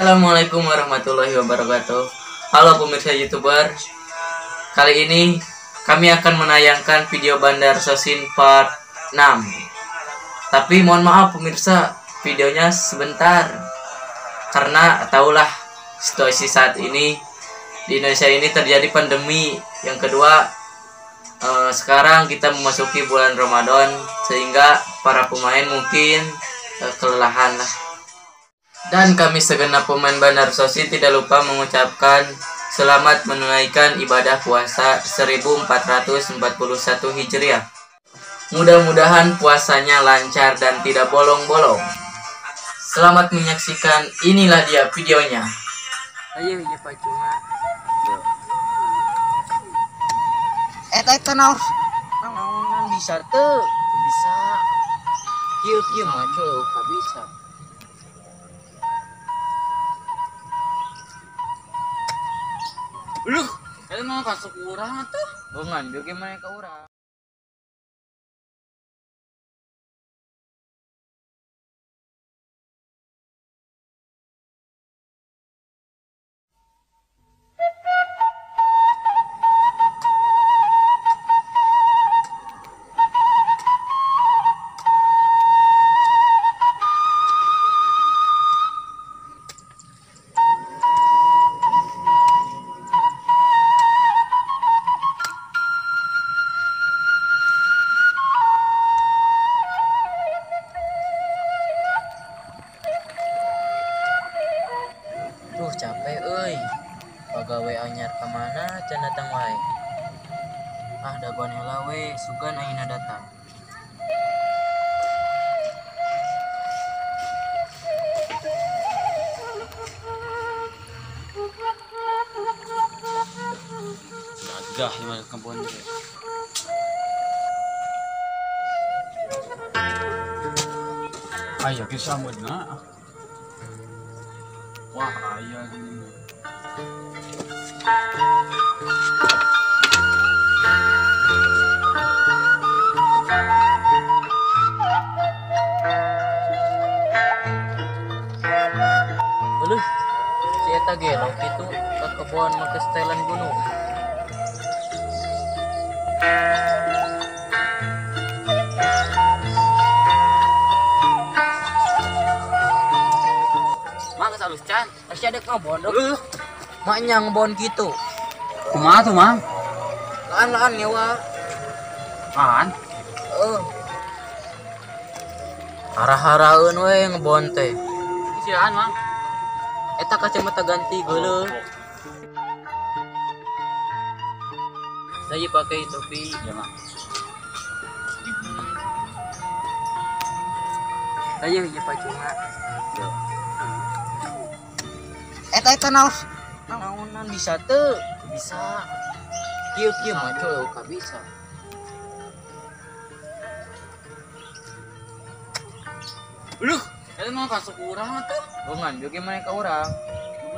Assalamualaikum warahmatullahi wabarakatuh. Halo pemirsa YouTuber. Kali ini kami akan menayangkan video Bandar Sosin part 6. Tapi mohon maaf pemirsa, videonya sebentar. Karena tahulah situasi saat ini di Indonesia ini terjadi pandemi. Yang kedua, sekarang kita memasuki bulan Ramadan sehingga para pemain mungkin kelelahan lah. Dan kami segenap pemain Bandar Sosin tidak lupa mengucapkan selamat menunaikan ibadah puasa 1441 Hijriah. Mudah-mudahan puasanya lancar dan tidak bolong-bolong. Selamat menyaksikan, inilah dia videonya. Ayo ya Pak Cuma. Tenang. Bisa tuh. Bisa. Kieu mah coba bisa. Lu, kalian mau kasih kurang tuh? Bungan, bagaimana ke urang? Capek euy. Pagawe anyar ka mana can datang wae. Daguan heula we, sugan ayeuna datang. Gagah ieu kampung ge. Aya ge samudna. Wah, ayah ini. Aduh, si eta gelok itu ke kebun mah ke setelan gunung. Halus can, masih ada kebon dok. Maknya ngebon gitu. Kumaha tuh mang? Laan nyewa. Laan? Harah-haraeun we ngebon teh. Siaan mang? Eta kacamata ganti geuleuh. Saya pakai topi. Ya mang. Saya ya Pak Cuma. Tenang. Bisa tuh. Bisa. Kieu mah coba bisa. Lu, kalian mau kasih kurang tuh? Bungan, bagaimana ke urang?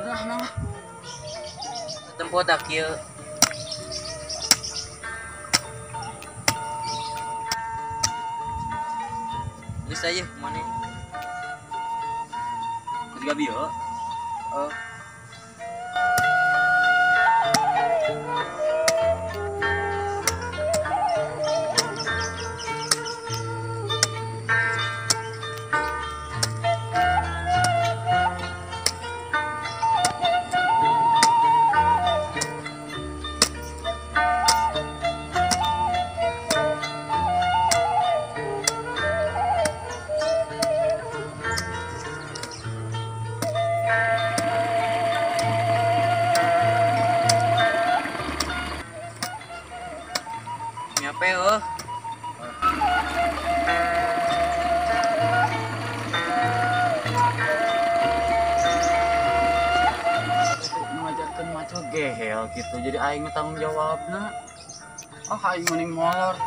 Urang mah. Tempo tak kieu. Bisa ya, mana? Tiga bio. Nyampe ngajarkan maco gehel gitu jadi aing tanggung jawabna. Aing mending molor.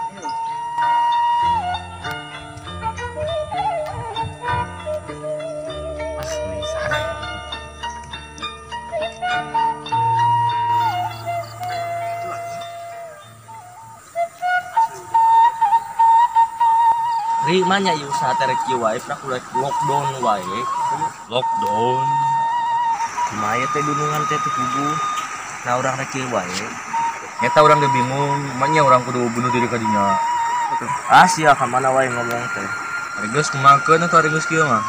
Asli sareng. Rimanya ieu usaha terek kieu wae prak ulah lockdown wae. Lockdown. aya teh dunungan teh teu kudu. Nah urang teh kieu wae. Eta orang ge bingung, emangnya orang kudu bunuh diri ka dinya. Ah sia ka mana wae ngomong teh. Ari geus kumakeun atuh ari geus kieu mah.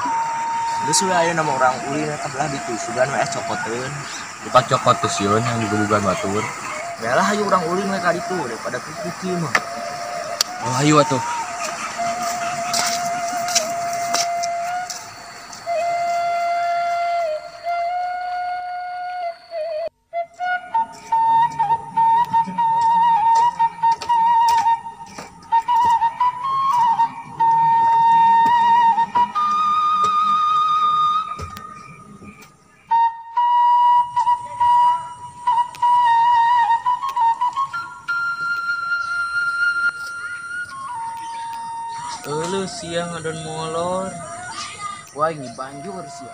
Geus we aya nama urang ulin ka belah ditu sugan we cokoteun. Buka cokot teh sieun yang digebugan batur. Yalah hayu urang ulin we ka ditu daripada kuki mah. Oh hayu atuh. Eueuh sia ngadon molor. Wah ini banjur sia.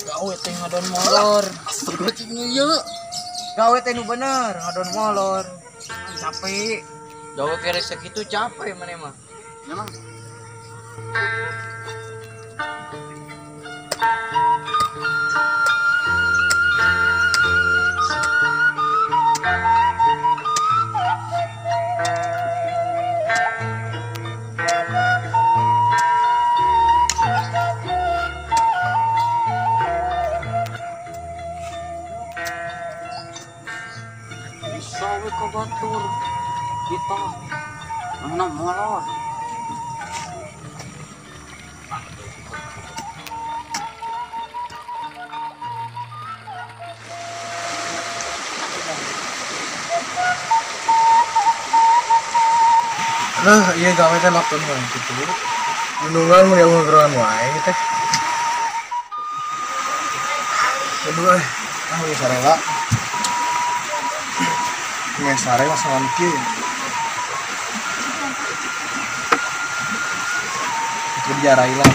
Gawe teh ngadon molor. Astagfirullahaladzim. Gawe teh nu bener ngadon molor. Capek. Gawe kere sakitu capek maneh mah. Memang bisa we ka batur. Kita mana molor. Nah, iya gawe teh lakon wae kitu. Dunungan mun aya geran wae teh. Aduh, we sarela. Nges sare mah sangan kieu. Kerja railan.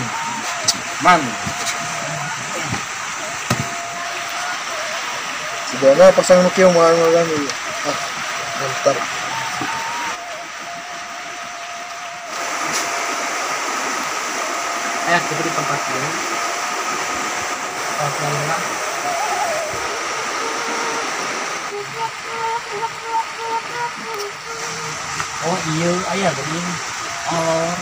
Man. Sebenarnya pasang nu kieu moal kan. Ah, mantap. Ayo kita di tempat ini. Mana? Oh iya, ayah begini. Molor.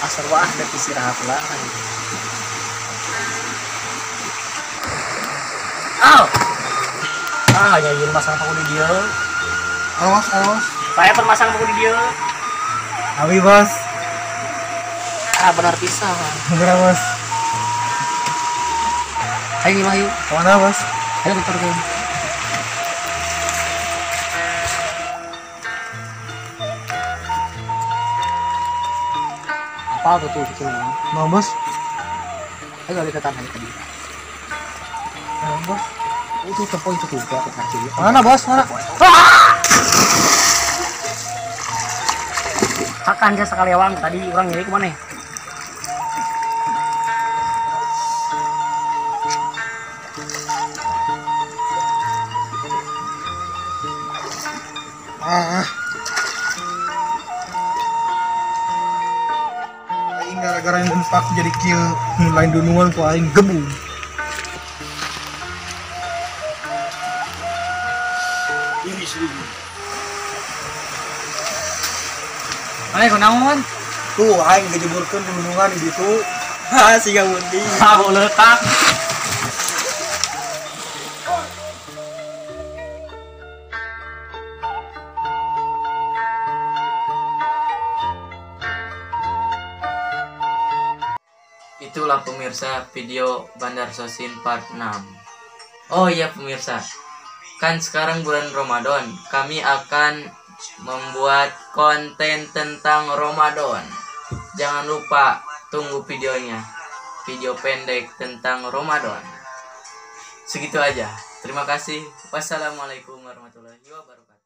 Asal wah ada istirahat lah. Aw. Ah, nyanyiin pasang paku di dia. Awas, awas. Saya permasang paku di dia. Abi, Bos. Ah, benar pisah. Bener, Bos. Ayo Nima, yuk. Kemana, Bos? Ayo bentar dulu. Apa tuh di sini? Mau, Bos? Ayo kali ke tanah tadi. Mau, Bos? Itu tepung itu juga ke kaki. Mana, Bos? Mana? Akan dia sekali awang tadi orang nyari kemana? Ah. Aing gara-gara yang dempak jadi kieu lain dunungan ku aing gebung. Ini sih. Ayo kunaon? Tuh aing ngejeburkeun dunungan di ditu. Ha siga mundi. Tahu letak. Itulah pemirsa video Bandar Sosin part 6. Oh iya pemirsa, kan sekarang bulan Ramadan, kami akan membuat konten tentang Ramadan. Jangan lupa tunggu videonya, video pendek tentang Ramadan. Segitu aja. Terima kasih. Wassalamualaikum warahmatullahi wabarakatuh.